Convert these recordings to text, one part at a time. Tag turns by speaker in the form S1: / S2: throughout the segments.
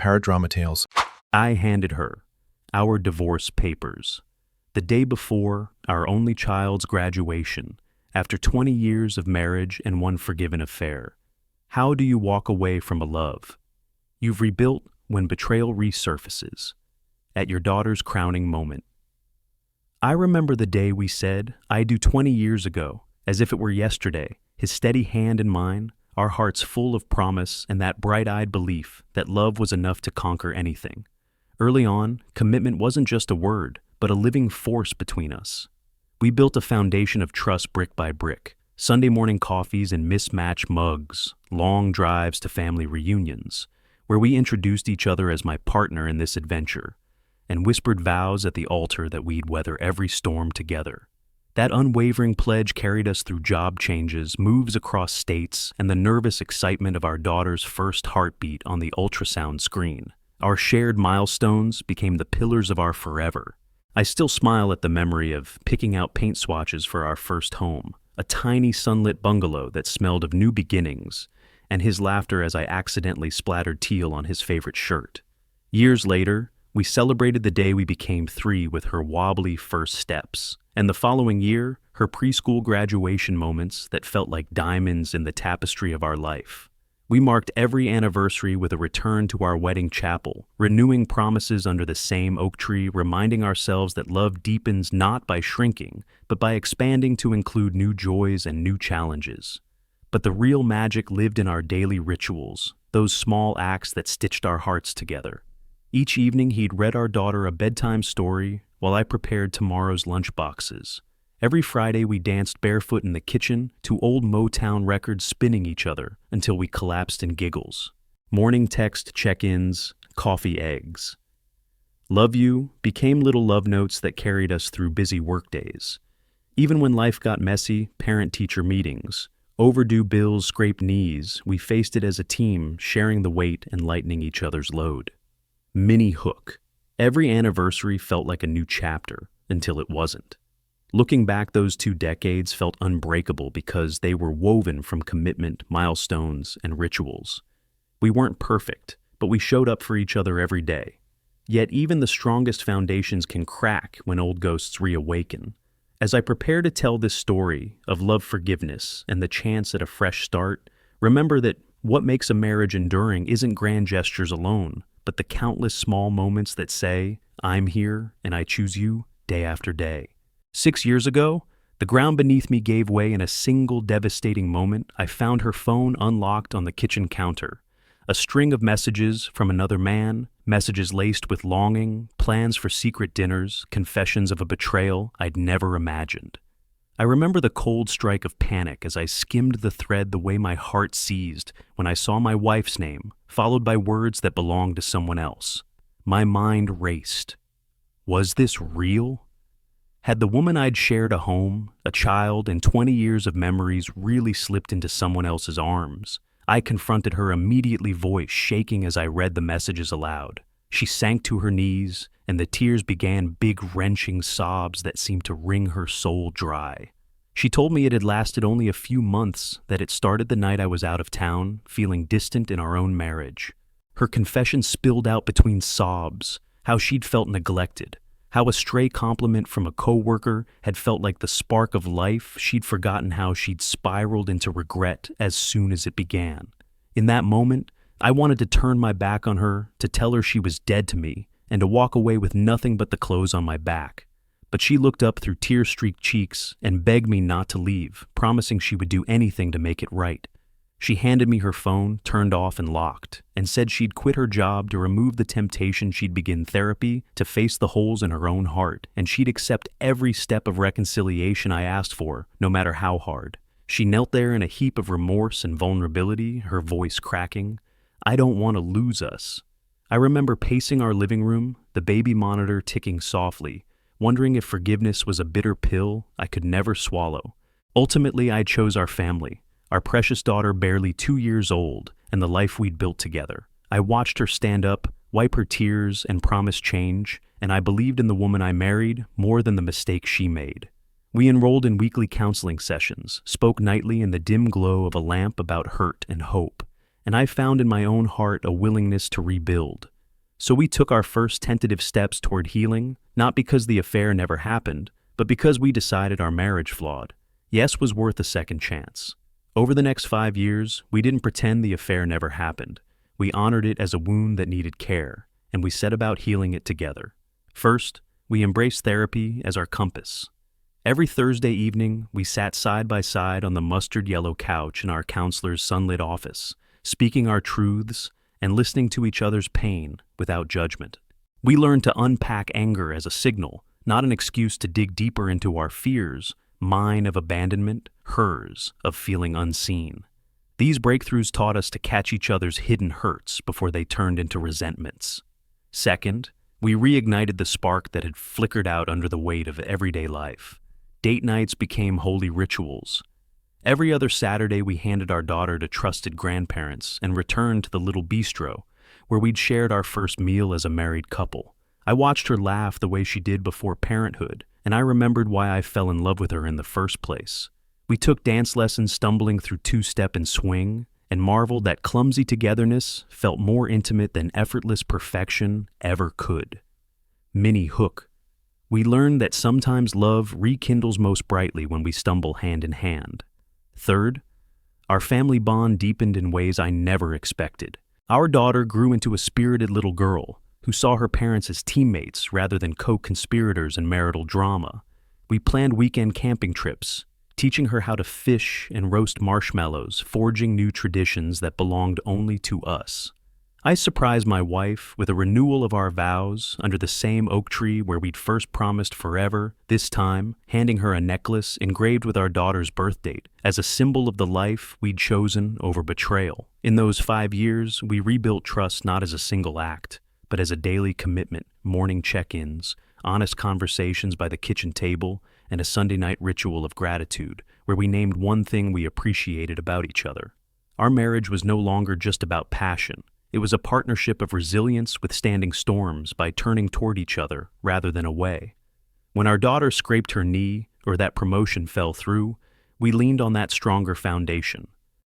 S1: paradrama tales.
S2: I handed her our divorce papers the day before our only child's graduation, after 20 years of marriage and one forgiven affair. How do you walk away from a love you've rebuilt when betrayal resurfaces at your daughter's crowning moment? I remember the day we said, "I do," 20 years ago, as if it were yesterday, his steady hand in mine, our hearts full of promise and that bright-eyed belief that love was enough to conquer anything. Early on, commitment wasn't just a word, but a living force between us. We built a foundation of trust brick by brick, Sunday morning coffees and mismatched mugs, long drives to family reunions, where we introduced each other as my partner in this adventure, and whispered vows at the altar that we'd weather every storm together. That unwavering pledge carried us through job changes, moves across states, and the nervous excitement of our daughter's first heartbeat on the ultrasound screen. Our shared milestones became the pillars of our forever. I still smile at the memory of picking out paint swatches for our first home, a tiny sunlit bungalow that smelled of new beginnings, and his laughter as I accidentally splattered teal on his favorite shirt. Years later, we celebrated the day we became 3 with her wobbly first steps, and the following year, her preschool graduation moments that felt like diamonds in the tapestry of our life. We marked every anniversary with a return to our wedding chapel, renewing promises under the same oak tree, reminding ourselves that love deepens not by shrinking, but by expanding to include new joys and new challenges. But the real magic lived in our daily rituals, those small acts that stitched our hearts together. Each evening he'd read our daughter a bedtime story while I prepared tomorrow's lunch boxes. Every Friday we danced barefoot in the kitchen to old Motown records, spinning each other until we collapsed in giggles. Morning text check-ins, coffee eggs. Love you became little love notes that carried us through busy workdays. Even when life got messy, parent-teacher meetings, overdue bills, scraped knees, we faced it as a team, sharing the weight and lightening each other's load. Mini hook. Every anniversary felt like a new chapter, until it wasn't. Looking back, those 2 decades felt unbreakable because they were woven from commitment, milestones, and rituals. We weren't perfect, but we showed up for each other every day. Yet even the strongest foundations can crack when old ghosts reawaken. As I prepare to tell this story of love, forgiveness, and the chance at a fresh start, remember that what makes a marriage enduring isn't grand gestures alone, but the countless small moments that say, "I'm here and I choose you," day after day. 6 years ago, the ground beneath me gave way in a single devastating moment. I found her phone unlocked on the kitchen counter. A string of messages from another man, messages laced with longing, plans for secret dinners, confessions of a betrayal I'd never imagined. I remember the cold strike of panic as I skimmed the thread, the way my heart seized when I saw my wife's name, followed by words that belonged to someone else. My mind raced. Was this real? Had the woman I'd shared a home, a child, and 20 years of memories really slipped into someone else's arms? I confronted her immediately, voice shaking as I read the messages aloud. She sank to her knees, and the tears began, big wrenching sobs that seemed to wring her soul dry. She told me it had lasted only a few months, that it started the night I was out of town, feeling distant in our own marriage. Her confession spilled out between sobs, how she'd felt neglected, how a stray compliment from a coworker had felt like the spark of life. She'd forgotten how she'd spiraled into regret as soon as it began. In that moment, I wanted to turn my back on her, to tell her she was dead to me, and to walk away with nothing but the clothes on my back. But she looked up through tear-streaked cheeks and begged me not to leave, promising she would do anything to make it right. She handed me her phone, turned off and locked, and said she'd quit her job to remove the temptation. She'd begin therapy to face the holes in her own heart, and she'd accept every step of reconciliation I asked for, no matter how hard. She knelt there in a heap of remorse and vulnerability, her voice cracking. I don't want to lose us. I remember pacing our living room, the baby monitor ticking softly, wondering if forgiveness was a bitter pill I could never swallow. Ultimately, I chose our family. Our precious daughter, barely 2 years old, and the life we'd built together. I watched her stand up, wipe her tears, and promise change, and I believed in the woman I married more than the mistake she made. We enrolled in weekly counseling sessions, spoke nightly in the dim glow of a lamp about hurt and hope, and I found in my own heart a willingness to rebuild, So we took our first tentative steps toward healing, not because the affair never happened, but because we decided our marriage flawed. Yes was worth a second chance. Over the next 5 years, we didn't pretend the affair never happened. We honored it as a wound that needed care, and we set about healing it together. First, we embraced therapy as our compass. Every Thursday evening, we sat side by side on the mustard yellow couch in our counselor's sunlit office, speaking our truths and listening to each other's pain without judgment. We learned to unpack anger as a signal, not an excuse to dig deeper into our fears, mine of abandonment, hers of feeling unseen. These breakthroughs taught us to catch each other's hidden hurts before they turned into resentments. Second, we reignited the spark that had flickered out under the weight of everyday life. Date nights became holy rituals. Every other Saturday, we handed our daughter to trusted grandparents and returned to the little bistro, where we'd shared our first meal as a married couple. I watched her laugh the way she did before parenthood, and I remembered why I fell in love with her in the first place. We took dance lessons stumbling through two-step and swing, and marveled that clumsy togetherness felt more intimate than effortless perfection ever could. Mini hook. We learned that sometimes love rekindles most brightly when we stumble hand in hand. Third, our family bond deepened in ways I never expected. Our daughter grew into a spirited little girl who saw her parents as teammates rather than co-conspirators in marital drama. We planned weekend camping trips, teaching her how to fish and roast marshmallows, forging new traditions that belonged only to us. I surprised my wife with a renewal of our vows under the same oak tree where we'd first promised forever, this time handing her a necklace engraved with our daughter's birth date as a symbol of the life we'd chosen over betrayal. In those 5 years, we rebuilt trust not as a single act, but as a daily commitment, morning check-ins, honest conversations by the kitchen table, and a Sunday night ritual of gratitude where we named one thing we appreciated about each other. Our marriage was no longer just about passion. It was a partnership of resilience withstanding storms by turning toward each other rather than away. When our daughter scraped her knee or that promotion fell through, we leaned on that stronger foundation.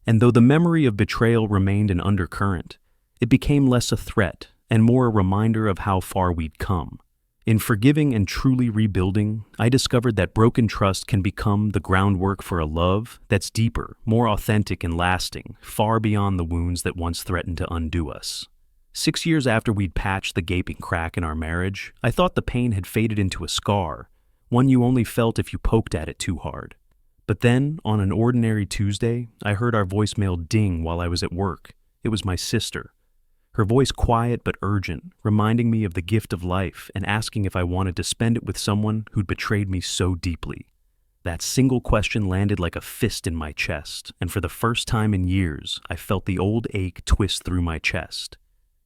S2: And though the memory of betrayal remained an undercurrent, it became less a threat and more a reminder of how far we'd come. In forgiving and truly rebuilding, I discovered that broken trust can become the groundwork for a love that's deeper, more authentic and lasting, far beyond the wounds that once threatened to undo us. 6 years after we'd patched the gaping crack in our marriage, I thought the pain had faded into a scar, one you only felt if you poked at it too hard. But then, on an ordinary Tuesday, I heard our voicemail ding while I was at work. It was my sister. Her voice quiet but urgent, reminding me of the gift of life and asking if I wanted to spend it with someone who'd betrayed me so deeply. That single question landed like a fist in my chest, and for the first time in years, I felt the old ache twist through my chest.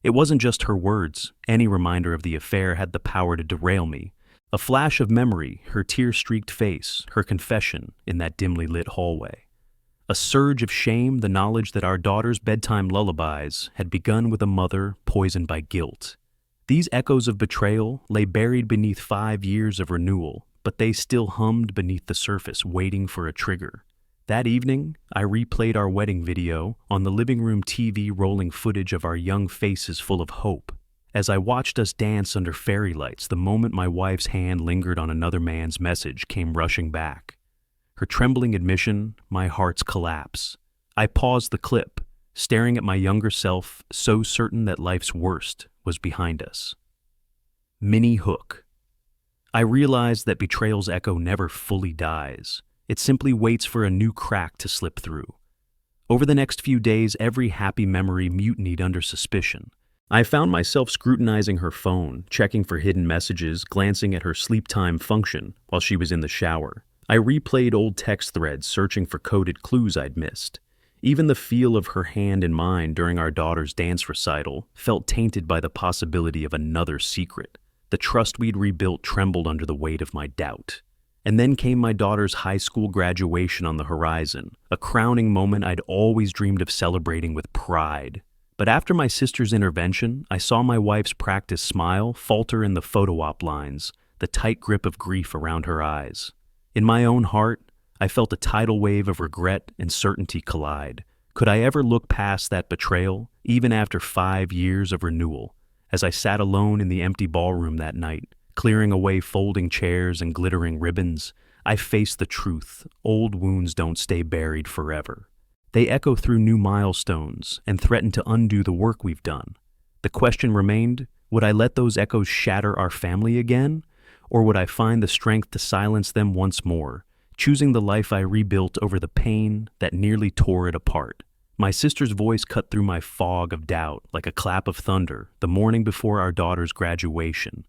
S2: It wasn't just her words. Any reminder of the affair had the power to derail me. A flash of memory, her tear-streaked face, her confession in that dimly lit hallway. A surge of shame, the knowledge that our daughter's bedtime lullabies had begun with a mother poisoned by guilt. These echoes of betrayal lay buried beneath 5 years of renewal, but they still hummed beneath the surface, waiting for a trigger. That evening, I replayed our wedding video on the living room TV, rolling footage of our young faces full of hope. As I watched us dance under fairy lights, the moment my wife's hand lingered on another man's message came rushing back. Her trembling admission, my heart's collapse. I paused the clip, staring at my younger self, so certain that life's worst was behind us. Mini hook. I realized that betrayal's echo never fully dies. It simply waits for a new crack to slip through. Over the next few days, every happy memory mutinied under suspicion. I found myself scrutinizing her phone, checking for hidden messages, glancing at her sleep time function while she was in the shower. I replayed old text threads, searching for coded clues I'd missed. Even the feel of her hand in mine during our daughter's dance recital felt tainted by the possibility of another secret. The trust we'd rebuilt trembled under the weight of my doubt. And then came my daughter's high school graduation on the horizon, a crowning moment I'd always dreamed of celebrating with pride. But after my sister's intervention, I saw my wife's practiced smile falter in the photo op lines, the tight grip of grief around her eyes. In my own heart, I felt a tidal wave of regret and certainty collide. Could I ever look past that betrayal, even after 5 years of renewal? as I sat alone in the empty ballroom that night, clearing away folding chairs and glittering ribbons. I faced the truth. Old wounds don't stay buried forever. They echo through new milestones and threaten to undo the work we've done. The question remained, would I let those echoes shatter our family again? Or would I find the strength to silence them once more, choosing the life I rebuilt over the pain that nearly tore it apart? My sister's voice cut through my fog of doubt like a clap of thunder the morning before our daughter's graduation.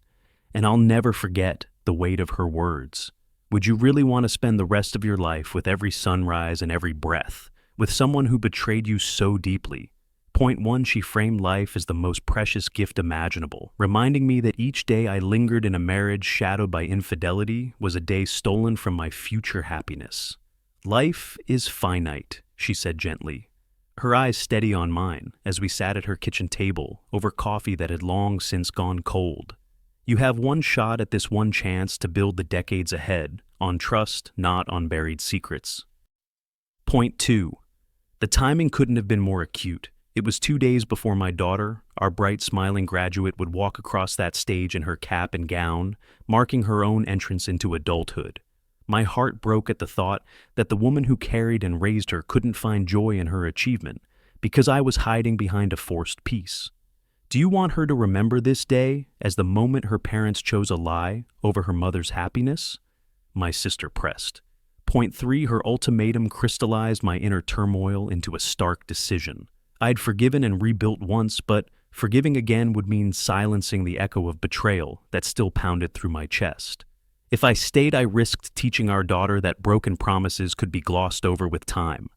S2: And I'll never forget the weight of her words. Would you really want to spend the rest of your life with every sunrise and every breath, with someone who betrayed you so deeply? Point one, she framed life as the most precious gift imaginable, reminding me that each day I lingered in a marriage shadowed by infidelity was a day stolen from my future happiness. Life is finite, she said gently, her eyes steady on mine as we sat at her kitchen table over coffee that had long since gone cold. You have one shot at this one chance to build the decades ahead, on trust, not on buried secrets. Point two, the timing couldn't have been more acute. It was 2 days before my daughter, our bright smiling graduate, would walk across that stage in her cap and gown, marking her own entrance into adulthood. My heart broke at the thought that the woman who carried and raised her couldn't find joy in her achievement because I was hiding behind a forced peace. Do you want her to remember this day as the moment her parents chose a lie over her mother's happiness? My sister pressed. Point three, her ultimatum crystallized my inner turmoil into a stark decision. I'd forgiven and rebuilt once, but forgiving again would mean silencing the echo of betrayal that still pounded through my chest. If I stayed, I risked teaching our daughter that broken promises could be glossed over with time.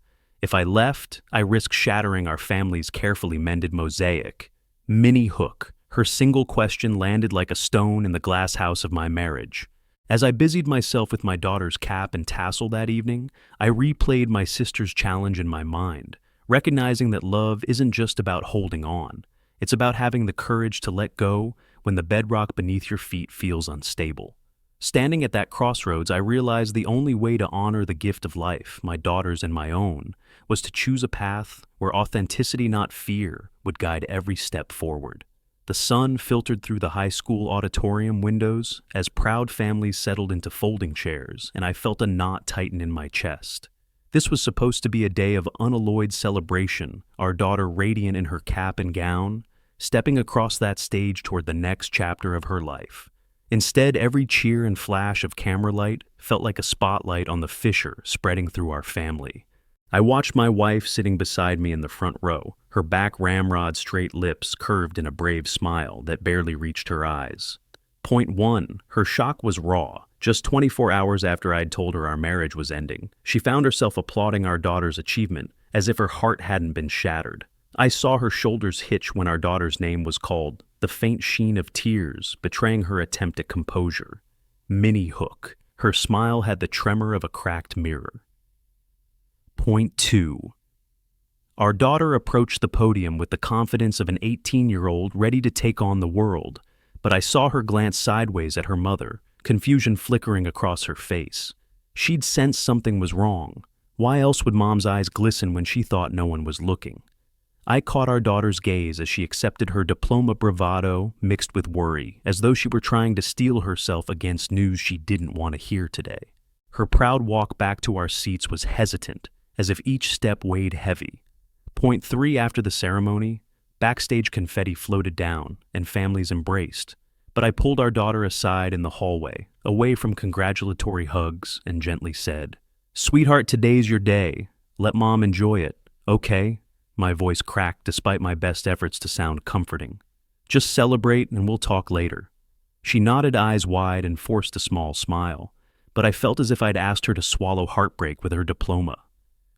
S2: If I left, I risked shattering our family's carefully mended mosaic. Minnie Hook, her single question landed like a stone in the glass house of my marriage. As I busied myself with my daughter's cap and tassel that evening, I replayed my sister's challenge in my mind, recognizing that love isn't just about holding on. It's about having the courage to let go when the bedrock beneath your feet feels unstable. Standing at that crossroads, I realized the only way to honor the gift of life, my daughter's and my own, was to choose a path where authenticity, not fear, would guide every step forward. The sun filtered through the high school auditorium windows as proud families settled into folding chairs, and I felt a knot tighten in my chest. This was supposed to be a day of unalloyed celebration, our daughter radiant in her cap and gown, stepping across that stage toward the next chapter of her life. Instead, every cheer and flash of camera light felt like a spotlight on the fissure spreading through our family. I watched my wife sitting beside me in the front row, her back ramrod straight lips curved in a brave smile that barely reached her eyes. Point one, her shock was raw. Just 24 hours after I'd told her our marriage was ending, she found herself applauding our daughter's achievement as if her heart hadn't been shattered. I saw her shoulders hitch when our daughter's name was called, the faint sheen of tears betraying her attempt at composure. Minnie Hook. Her smile had the tremor of a cracked mirror. Point two. Our daughter approached the podium with the confidence of an 18-year-old ready to take on the world, but I saw her glance sideways at her mother, confusion flickering across her face. She'd sensed something was wrong. Why else would Mom's eyes glisten when she thought no one was looking? I caught our daughter's gaze as she accepted her diploma bravado mixed with worry, as though she were trying to steel herself against news she didn't want to hear today. Her proud walk back to our seats was hesitant, as if each step weighed heavy. Point three, after the ceremony, backstage confetti floated down and families embraced, but I pulled our daughter aside in the hallway, away from congratulatory hugs, and gently said, "Sweetheart, today's your day. Let Mom enjoy it, okay?" My voice cracked despite my best efforts to sound comforting. "Just celebrate and we'll talk later." She nodded, eyes wide, and forced a small smile, but I felt as if I'd asked her to swallow heartbreak with her diploma.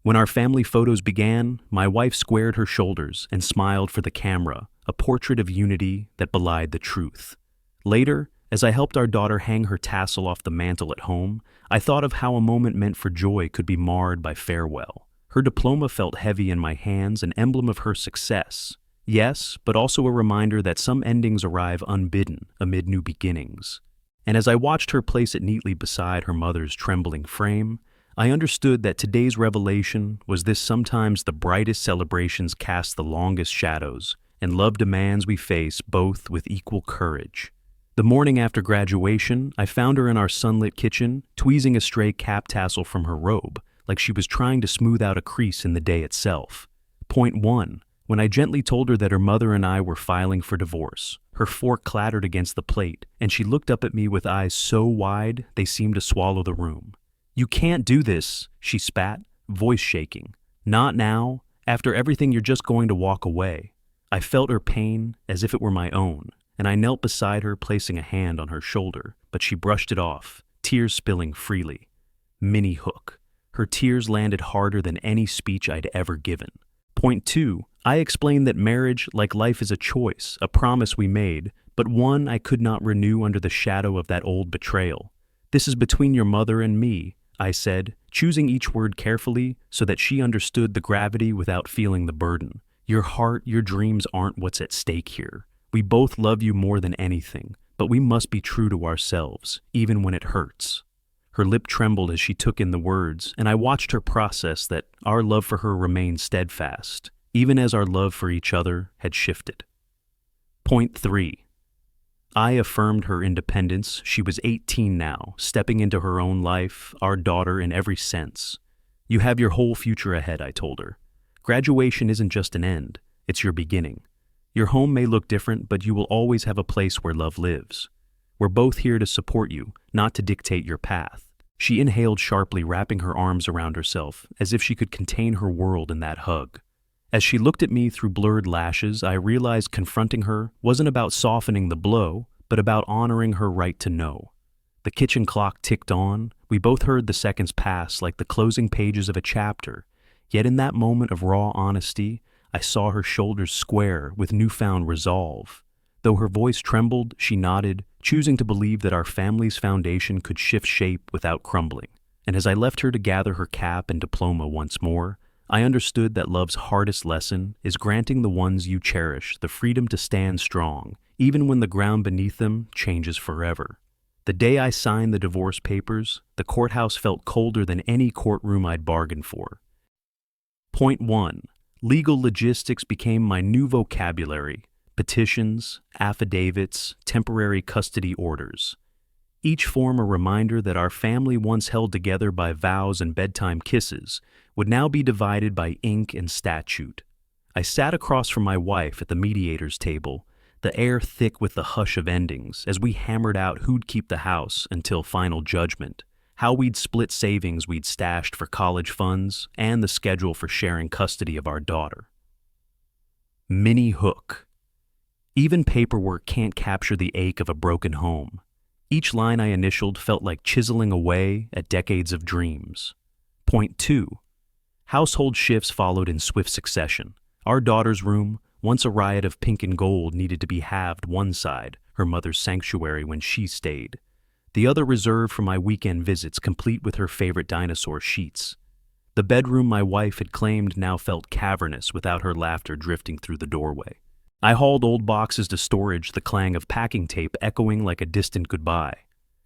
S2: When our family photos began, my wife squared her shoulders and smiled for the camera, a portrait of unity that belied the truth. Later, as I helped our daughter hang her tassel off the mantel at home, I thought of how a moment meant for joy could be marred by farewell. Her diploma felt heavy in my hands, an emblem of her success. Yes, but also a reminder that some endings arrive unbidden amid new beginnings. And as I watched her place it neatly beside her mother's trembling frame, I understood that today's revelation was this: sometimes the brightest celebrations cast the longest shadows, and love demands we face both with equal courage. The morning after graduation, I found her in our sunlit kitchen, tweezing a stray cap tassel from her robe, like she was trying to smooth out a crease in the day itself. Point 1. When I gently told her that her mother and I were filing for divorce, her fork clattered against the plate, and she looked up at me with eyes so wide they seemed to swallow the room. "You can't do this," she spat, voice shaking. "Not now. After everything, you're just going to walk away." I felt her pain as if it were my own, and I knelt beside her, placing a hand on her shoulder, but she brushed it off, tears spilling freely. Mini hook. Her tears landed harder than any speech I'd ever given. Point 2. I explained that marriage, like life, is a choice, a promise we made, but one I could not renew under the shadow of that old betrayal. "This is between your mother and me," I said, choosing each word carefully so that she understood the gravity without feeling the burden. "Your heart, your dreams aren't what's at stake here. We both love you more than anything, but we must be true to ourselves, even when it hurts." Her lip trembled as she took in the words, and I watched her process that our love for her remained steadfast, even as our love for each other had shifted. Point 3. I affirmed her independence. She was 18 now, stepping into her own life, our daughter in every sense. "You have your whole future ahead," I told her. "Graduation isn't just an end, it's your beginning. Your home may look different, but you will always have a place where love lives. We're both here to support you, not to dictate your path." She inhaled sharply, wrapping her arms around herself, as if she could contain her world in that hug. As she looked at me through blurred lashes, I realized confronting her wasn't about softening the blow, but about honoring her right to know. The kitchen clock ticked on. We both heard the seconds pass like the closing pages of a chapter. Yet in that moment of raw honesty, I saw her shoulders square with newfound resolve. Though her voice trembled, she nodded, choosing to believe that our family's foundation could shift shape without crumbling. And as I left her to gather her cap and diploma once more, I understood that love's hardest lesson is granting the ones you cherish the freedom to stand strong, even when the ground beneath them changes forever. The day I signed the divorce papers, the courthouse felt colder than any courtroom I'd bargained for. Point 1. Legal logistics became my new vocabulary: petitions, affidavits, temporary custody orders. Each form a reminder that our family, once held together by vows and bedtime kisses, would now be divided by ink and statute. I sat across from my wife at the mediator's table, the air thick with the hush of endings, as we hammered out who'd keep the house until final judgment, how we'd split savings we'd stashed for college funds, and the schedule for sharing custody of our daughter. Mini hook. Even paperwork can't capture the ache of a broken home. Each line I initialed felt like chiseling away at decades of dreams. Point 2. Household shifts followed in swift succession. Our daughter's room, once a riot of pink and gold, needed to be halved one side, her mother's sanctuary when she stayed. The other reserved for my weekend visits, complete with her favorite dinosaur sheets. The bedroom my wife had claimed now felt cavernous without her laughter drifting through the doorway. I hauled old boxes to storage, the clang of packing tape echoing like a distant goodbye.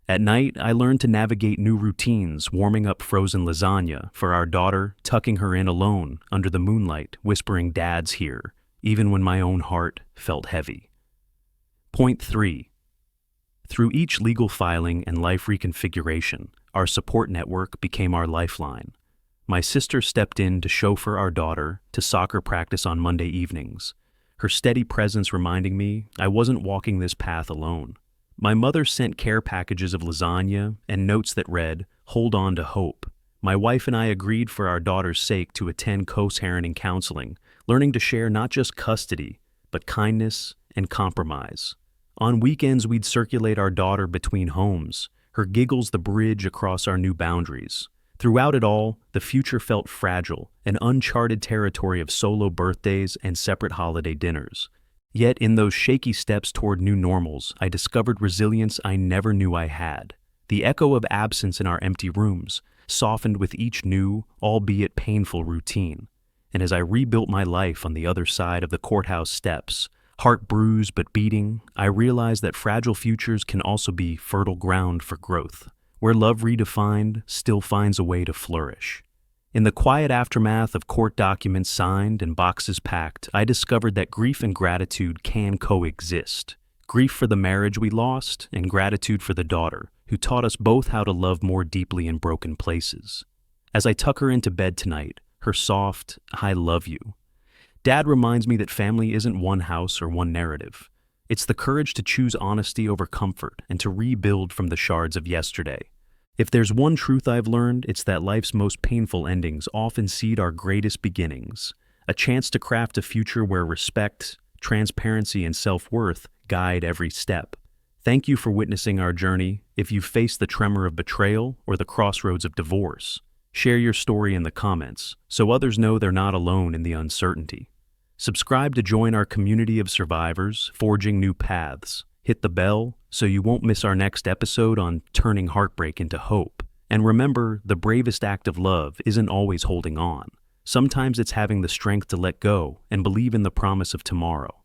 S2: At night, I learned to navigate new routines, warming up frozen lasagna for our daughter, tucking her in alone under the moonlight, whispering "Dad's here," even when my own heart felt heavy. Point 3. Through each legal filing and life reconfiguration, our support network became our lifeline. My sister stepped in to chauffeur our daughter to soccer practice on Monday evenings, her steady presence reminding me I wasn't walking this path alone. My mother sent care packages of lasagna and notes that read, "Hold on to hope." My wife and I agreed for our daughter's sake to attend co-parenting counseling, learning to share not just custody, but kindness and compromise. On weekends, we'd circulate our daughter between homes, her giggles the bridge across our new boundaries. Throughout it all, the future felt fragile, an uncharted territory of solo birthdays and separate holiday dinners. Yet in those shaky steps toward new normals, I discovered resilience I never knew I had. The echo of absence in our empty rooms softened with each new, albeit painful, routine. And as I rebuilt my life on the other side of the courthouse steps, heart bruised but beating, I realized that fragile futures can also be fertile ground for growth, where love redefined still finds a way to flourish. In the quiet aftermath of court documents signed and boxes packed, I discovered that grief and gratitude can coexist. Grief for the marriage we lost, and gratitude for the daughter, who taught us both how to love more deeply in broken places. As I tuck her into bed tonight, her soft, "I love you," Dad reminds me that family isn't one house or one narrative. It's the courage to choose honesty over comfort and to rebuild from the shards of yesterday. If there's one truth I've learned, it's that life's most painful endings often seed our greatest beginnings, a chance to craft a future where respect, transparency, and self-worth guide every step. Thank you for witnessing our journey. If you've faced the tremor of betrayal or the crossroads of divorce, share your story in the comments so others know they're not alone in the uncertainty. Subscribe to join our community of survivors, forging new paths. Hit the bell so you won't miss our next episode on turning heartbreak into hope. And remember, the bravest act of love isn't always holding on. Sometimes it's having the strength to let go and believe in the promise of tomorrow.